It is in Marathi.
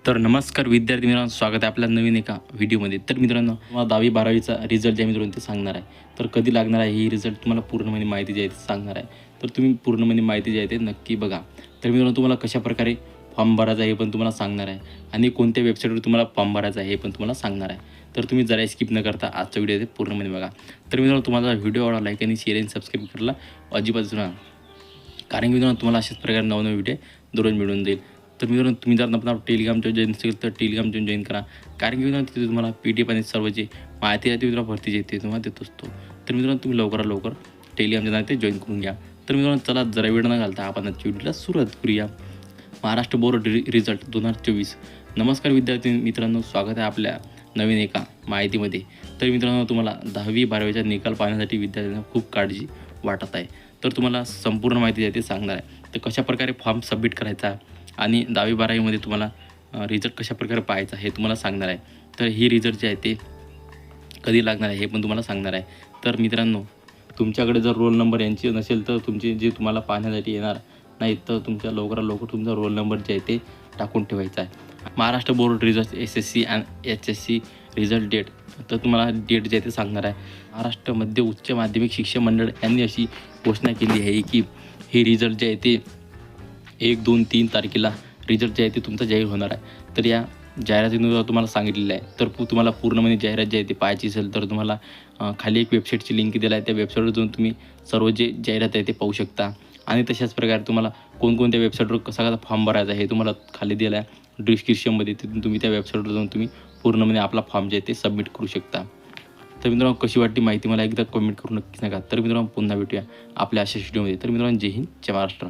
तर नमस्कार विद्यार्थी मित्रांनो, स्वागत आहे आपल्या नवीन एका व्हिडिओमध्ये. तर मित्रांनो, तुम्हाला 10वी-12वीचा रिझल्ट जे मित्रांनो ते सांगणार आहे. तर कधी लागणार आहे ही रिझल्ट तुम्हाला पूर्णपणे माहिती जी आहे ती सांगणार आहे. तर तुम्ही पूर्णपणे माहिती जी आहे ते नक्की बघा. तर मित्रांनो, तुम्हाला कशाप्रकारे फॉर्म भरायचा आहे हे पण तुम्हाला सांगणार आहे आणि कोणत्या वेबसाईटवर तुम्हाला फॉर्म भरायचा आहे हे पण तुम्हाला सांगणार आहे. तर तुम्ही जरा स्किप न करता आजचा व्हिडिओ ते पूर्णपणे बघा. तर मित्रांनो, तुम्हाला व्हिडिओ आवडला लाईक आणि शेअर आणि सबस्क्राईब करायला अजिबात विसरू नका. कारण की मित्रांनो, तुम्हाला अशाच प्रकारे नवनवीन व्हिडिओ दररोज मिळून जाईल. तर मित्रांनो, तुम्ही जर आपला टेलिग्रामच्या जॉईन असेल तर टेलिग्राम जॉईन करा. कारण की मित्रांनो, तिथे तुम्हाला PDF आणि सर्व जे माहिती आहे ती मित्रांनो भरतीची येते तुम्हाला देत असतो. तर मित्रांनो, तुम्ही लवकरात लवकर टेलिग्रामच्या नाते जॉईन करून घ्या. तर मित्रांनो, चला जरा वेळ न घालता आपण आजच्या व्हिडिओला सुरुवात करूया. Maharashtra board result 2024. नमस्कार विद्यार्थी मित्रांनो, स्वागत आहे आपल्या नवीन एका माहितीमध्ये. तर मित्रांनो, तुम्हाला 10वी-12वीचा निकाल पाहण्यासाठी विद्यार्थ्यांना खूप काळजी वाटत आहे. तर तुम्हाला संपूर्ण माहिती आहे ते सांगणार आहे. तर कशाप्रकारे फॉर्म सबमिट करायचा आणि 10वी-12वीमध्ये तुम्हाला रिझल्ट कशाप्रकारे पाहायचा हे तुम्हाला सांगणार आहे. तर ही रिझल्ट जे आहे ते कधी लागणार आहे हे पण तुम्हाला सांगणार आहे. तर मित्रांनो, तुमच्याकडे जर रोल नंबर यांची नसेल तर तुमचे जे तुम्हाला पाहण्यासाठी येणार नाही, तर तुमच्या लवकरात लवकर तुमचा रोल नंबर जे आहे ते टाकून ठेवायचा आहे. महाराष्ट्र बोर्ड रिझल्ट SSC आणि HSC रिझल्ट डेट, तर तुम्हाला डेट जे आहे ते सांगणार आहे. महाराष्ट्र मध्य उच्च माध्यमिक शिक्षण मंडळ यांनी अशी घोषणा केली आहे की हे रिझल्ट जे आहे ते 1, 2, 3 तारखेला रिझल्ट जे आहे ते तुमचा जाहीर होणार आहे. तर या जाहिरातीनुसार तुम्हाला सांगितलेलं आहे. तर तुम्हाला पूर्णपणे जाहिरात जी आहे ती पाहायची असेल तर तुम्हाला खाली एक वेबसाईटची लिंक दिली आहे. त्या वेबसाईटवर जाऊन तुम्ही सर्व जे जाहिरात आहे ते पाहू शकता. आणि तशाच प्रकारे तुम्हाला कोणकोणत्या वेबसाईटवर कसा फॉर्म भरायचा हे तुम्हाला खाली दिलं आहे डिस्क्रिप्शनमध्ये. तिथून तुम्ही त्या वेबसाईटवर जाऊन तुम्ही पूर्णपणे आपला फॉर्म जे आहे ते सबमिट करू शकता. तर मित्रांनो, कशी वाटली माहिती मला एकदा कमेंट करून नक्की सांगा. तर मित्रांनो, पुन्हा भेटूया आपल्या अशा व्हिडिओमध्ये. तर मित्रांनो, जय हिंद, जय महाराष्ट्र.